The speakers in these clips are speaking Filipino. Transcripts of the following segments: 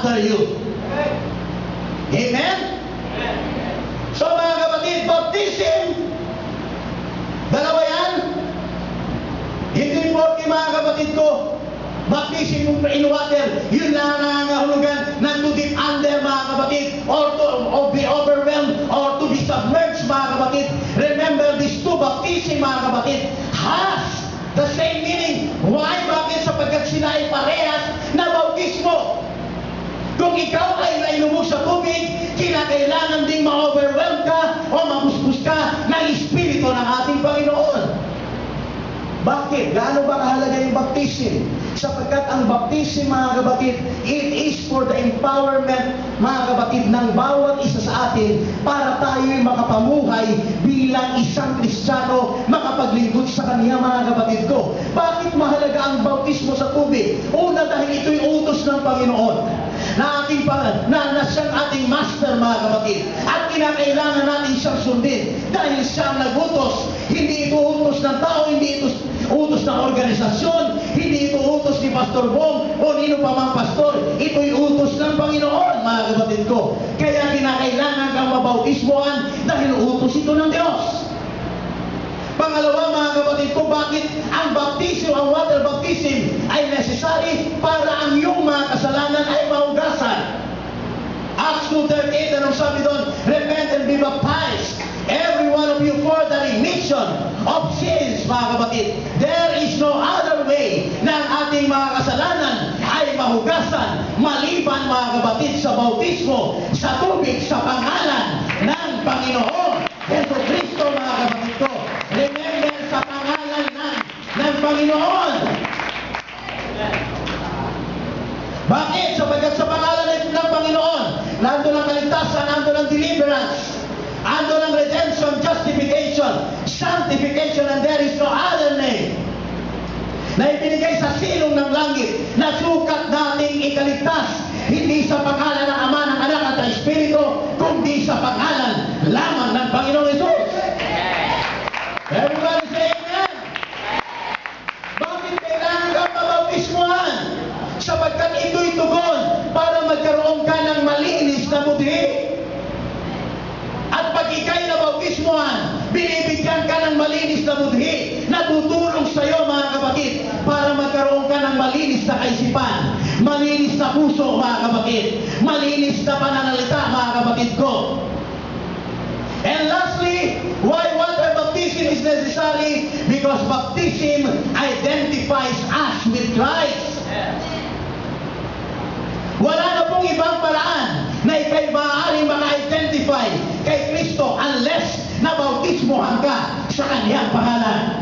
after you. Amen? So mga kapatid, baptism, dalawa yan. Hindi porke mga kapatid ko, baptism in water, yun lang nangangahulugan na to dip under mga kapatid, or to be overwhelmed, or to be submerged mga kapatid. Remember, these two baptism mga kapatid has the same meaning. Why? Bakit? Sapagkat sila ay parehas na bautismo. Kung ikaw ay nailubog sa tubig, kinakailangan ding ma-overwhelm ka o mabusbus ka ng Espiritu ng ating Panginoon. Bakit? Gaano ba kahalaga yung baptism? Sapagkat ang baptism, mga kapatid, it is for the empowerment, mga kapatid, ng bawat isa sa atin para tayo'y makapamuhay bilang isang Kristiyano, makapaglingkod sa Kanya, mga kapatid ko. Bakit mahalaga ang bautismo sa tubig? Una, dahil ito'y utos ng Panginoon na siyang ating master, mga kapatid. At kinakailangan natin siyang sundin dahil siya ang nagutos. Hindi ito utos ng tao, hindi ito utos ng organisasyon, hindi ito utos ni Pastor Bong o nino pa mang pastor. Ito'y utos ng Panginoon, mga kapatid ko. Kaya kinakailangan kang mabautismoan dahil utos ito ng Diyos. Pangalawa, mga kapatid ko, bakit ang baptism, ang water baptism ay necessary? Para ang iyong mga kasalanan ay mahugasan. Acts 2:38, anong sabi doon? Repent and be baptized, every one of you, for the remission of sins, mga kapatid. There is no other way na ang ating mga kasalanan ay mahugasan maliban, mga kapatid, sa bautismo, sa tubig, sa pangalan ng Panginoon Jesucristo, mga kapatid ko. Remember, sa pangalan ng Panginoon. Bakit? Sapagkat sa pangalan ng Panginoon, nandun ang kaligtasan, nandun ang deliverance, nandun ang redemption, justification, sanctification, and there is no other name na ibinigay sa silong ng langit na sukat nating ikaligtas, hindi sa pangalan ng Ama, ng Anak at ng Espiritu, kundi sa pangalan lamang ng Panginoong Hesus. Everybody say amen. Bakit kailangan kang mabautismohan? Sapagkat ito'y tugon para magkaroon ka ng malinis na budhi. At pag ika'y nabautismohan, binibigyan ka ng malinis na budhi na tutulong sa iyo, mga kapatid, para magkaroon ka ng malinis na kaisipan, malinis na puso, mga kapatid, malinis na pananalita, mga kapatid ko. And lastly, why water baptism is necessary? Because baptism identifies us with Christ. Wala na pong ibang paraan na ikay maaaring maka-identify kay Kristo unless nabautismohan ka sa Kanyang pangalan.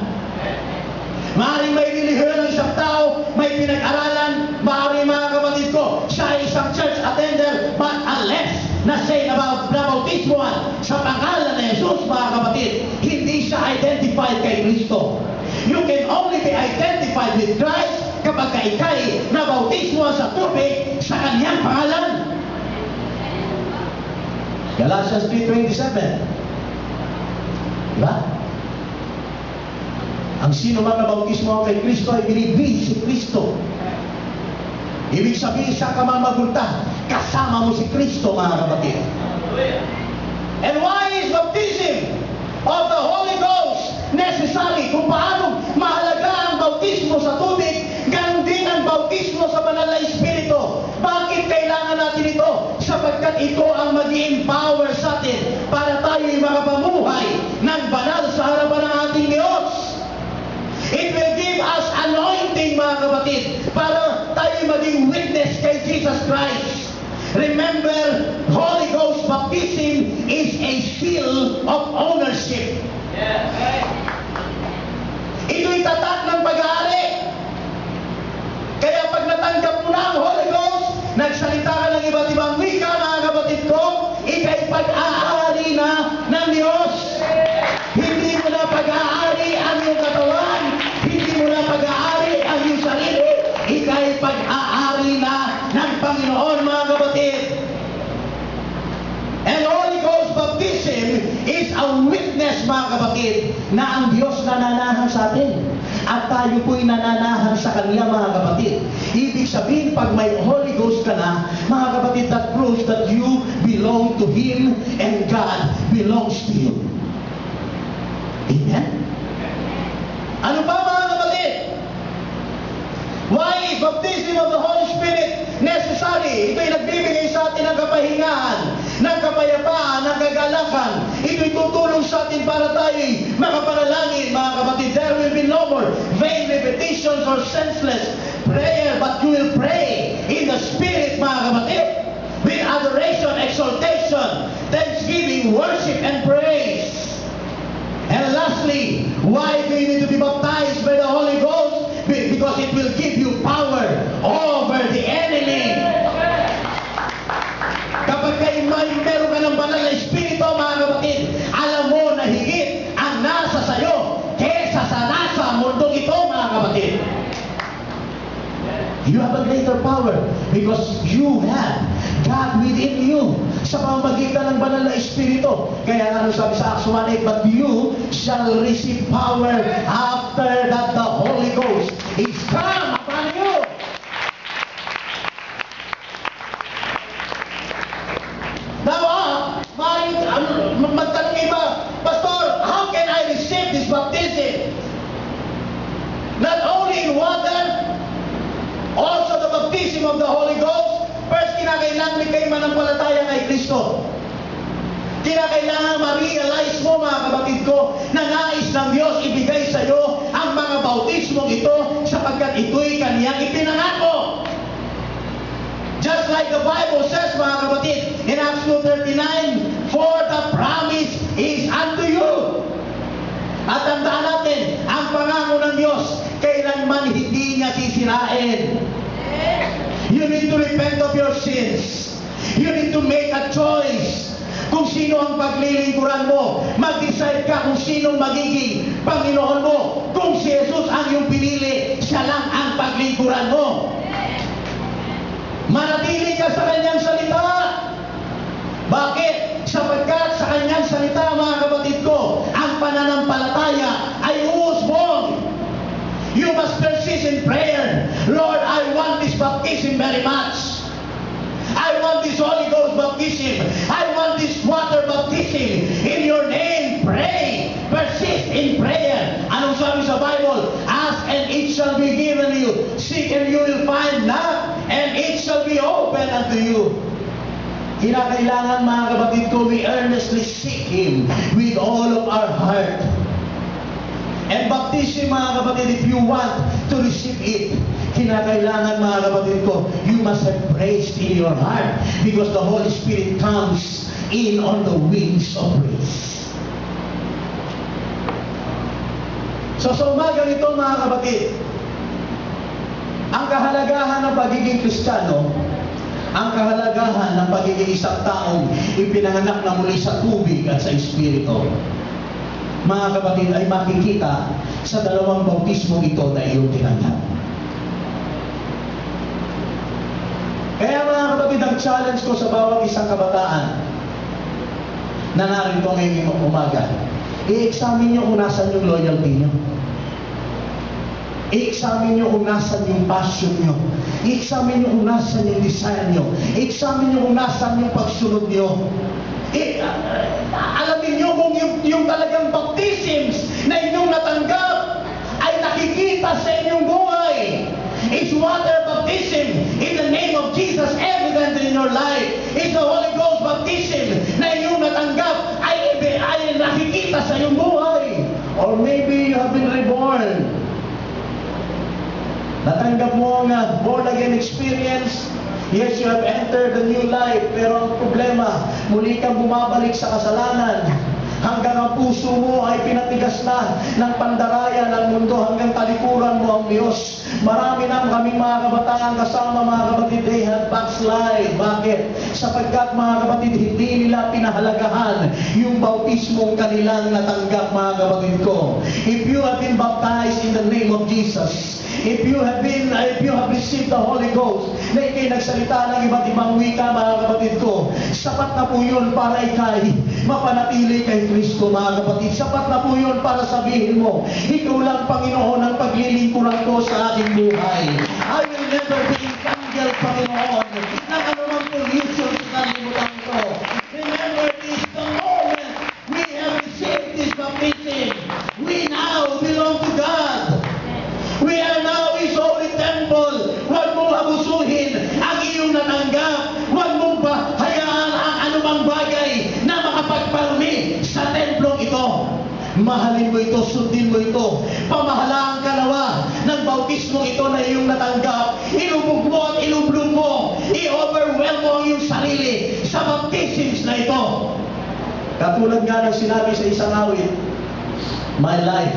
Maaaring may nilihira ng isang tao, may pinag-aralan, maaaring, mga kapatid ko, siya ay isang church attender, but unless na-say nabautismohan sa pangalan ng Jesus, mga kapatid, hindi siya identified kay Kristo. You can only be identified with Christ kapag ikay nabautismohan sa tubig sa Kanyang pangalan. Galatians 3:27. Diba? Ang sino man nabautismo kay Kristo ay binibig si Kristo. Ibig sabihin, sa kamamagulta, kasama mo si Kristo, mga kapatid. And why is baptism of the Holy Ghost necessary? Kung paano mahalaga ang bautismo sa tubig, ganun din ang bautismo sa banal na Espiritu. Bakit kailangan natin ito? Sapagkat ito ang mag-i-empower sa atin para tayo'y makapamuhay ng banal sa harapan ng ating Diyos. It will give us anointing, mga kapatid, para tayo'y maging witness kay Jesus Christ. Remember, Holy Ghost baptism is a seal of ownership. Ito'y tatak ng pag-aari. Kaya pag natanggap mo na ang Holy Ghost, nagsalita ka ng iba't ibang wika, mga kapatid ko, ika'y pag-aari na ng Diyos. Hindi mo na pag-aari ang iyong katawan, hindi mo na pag-aari ang iyong sarili, ika'y pag-aari na ng Panginoon, mga kapatid. And Holy Ghost baptism baptism is a witness, mga kapatid, na ang Diyos nananahan sa atin. At tayo po'y nananahan sa Kanya, mga kapatid. Ibig sabihin, pag may Holy Ghost ka na, mga kapatid, that proves that you belong to Him and God belongs to you. Amen? Ano pa, mga kapatid? Why is baptism of the Holy Spirit necessary? Ito'y nagbibigay sa atin ng kapahingahan, ng kapayapaan, ng kagalakan. Ito'y tutulong sa atin para tayo'y makapanalangin, mga kapatid. There will be no more vain repetitions or senseless prayer, but you will pray in the Spirit, mga kapatid, with adoration, exaltation, thanksgiving, worship, and praise. And lastly, why do you need to be baptized by the Holy Ghost? Because it will give you power over the enemy. Kapag meron ka ng banal na Espiritu, mga kapatid, alam mo na higit ang nasa sayo kesa sa nasa mundong ito, mga kapatid. You have a greater power because you have God within you sa pamamagitan ng banal na Espiritu. Kaya ano sabi sa Acts 1:8, but you shall receive power after that the Holy Ghost is come upon you. Now, magtanong iba, Pastor, how can I receive this baptism? Not only in water, also the baptism of the Holy Ghost. First, kinakailangan kayo manampalataya kay Kristo. Kinakailangan ma-realize mo, mga kapatid ko, na nais ng Diyos ibigay sa iyo ang mga bautismong ito sapagkat ito'y Kaniyang ipinangako. Just like the Bible says, mga kapatid, in Acts 2:39, for the promise is unto you. At tandaan natin, ang pangako ng Diyos, kailanman hindi niya sisirain. You need to repent of your sins. You need to make a choice. Kung sino ang paglilingkuran mo, mag-decide ka kung sino magiging Panginoon mo. Kung si Jesus ang iyong pinili, siya lang ang paglingkuran mo. Manatili ka sa Kanyang salita. Bakit? Sapagkat sa Kanyang salita, mga kapatid ko, ang pananampalataya ay uusbong. You must persist in prayer. Lord, I want this baptism very much. I want this Holy Ghost baptism. I want this water baptism. In your name, pray. Persist in prayer. Anong sabi sa Bible? Ask and it shall be given you. Seek and you will find. Knock and it shall be open unto you. Kinakailangan, mga kapatid ko, we earnestly seek Him with all of our heart. And baptism, mga kapatid, if you want to receive it, kinakailangan, mga kapatid ko, you must have praise in your heart because the Holy Spirit comes in on the wings of praise. So sa umaga nito, mga kapatid, ang kahalagahan ng pagiging Kristiyano, ang kahalagahan ng pagiging isang taong ipinanganak na muli sa tubig at sa Espiritu, mga kapatid, ay makikita sa dalawang bautismo ito na iyong tinanggap. Kaya, mga kapatid, ang challenge ko sa bawat isang kabataan na narito ngayong umaga, i-examine nyo kung nasan yung loyalty nyo. I-examine nyo kung nasan yung passion nyo. I-examine nyo kung nasan yung desire nyo. I-examine nyo kung nasan yung pagsunod nyo. Alamin nyo kung yung talagang baptisms na inyong natanggap ay nakikita sa inyong buhay. It's water baptism in the name of Jesus evident in your life. It's the Holy Ghost baptism na inyong natanggap ay nakikita sa iyong buhay. Or maybe you have been reborn. Natanggap mo ang born again experience. Yes, you have entered a new life, pero ang problema, muli kang bumabalik sa kasalanan. Hanggang ang puso mo ay pinatigas na ng pandaraya ng mundo, hanggang talikuran mo ang Diyos. Marami na kaming mga kabataan kasama, mga kapatid, they have backslide. Bakit? Sapagkat, mga kapatid, hindi nila pinahalagahan yung bautismong kanilang natanggap, mga kapatid ko. If you have been baptized in the name of Jesus, if you have received the Holy Ghost, na ikay nagsalita ng iba't ibang wika, mga kapatid ko. Sapat na po yun para ikay mapanatili kay Kristo, mga kapatid. Sapat na po yun para sabihin mo, ikaw lang, Panginoon, ang paglilingkuran ko sa aking buhay. I will never be entangled, Panginoon, ng anumang pollution sa kalimutan ko. Remember this, the moment we have received this baptism, we now belong to God. We are now His holy temple. Huwag mong abusuhin ang iyong natanggap. Huwag mong hayaan ang anumang bagay na makapagparumi sa templong ito. Mahalin mo ito, sundin mo ito. Pamahalaan ka nawa ng bautismo ito na iyong natanggap. Ilubog mo at ilublog mo. I-overwhelm mo ang iyong sarili sa baptisms na ito. Katulad nga ng sinabi sa isang awit, my life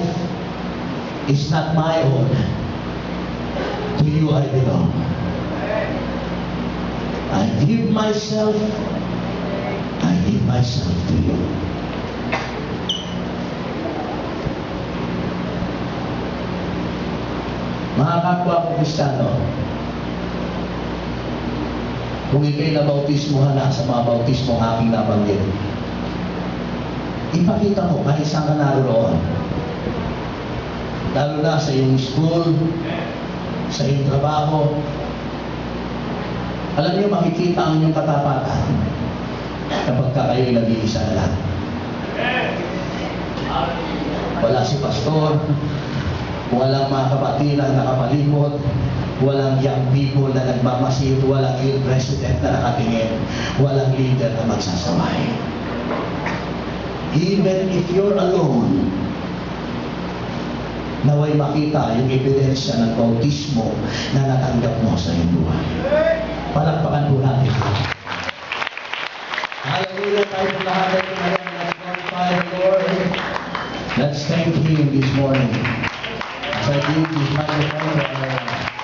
is not my own. To you I belong. I give myself to you. Mga kapwa ko Kristiyano, kung ikay nabautismohan na sa mga bautismong aking nabanggit, ipakita mo kahit saan ka naroon. Lalo na sa iyong school, sa iyong trabaho. Alam niyo, makikita ang inyong katapatan kapag kayo'y nag-iisa na lang. Wala si pastor, walang mga kapatid na nakapalibot, walang young people na nagmamasid, walang yung president na nakatingin, walang leader na magsasaway. Even if you're alone, naway makita yung ebidensya ng bautismo na natanggap mo sa iyong buhay. Palakpakan po natin. Hallelujah, tayo po lahat ay tumalang. Let's glorify the Lord. Let's thank Him this morning. As I give this microphone to our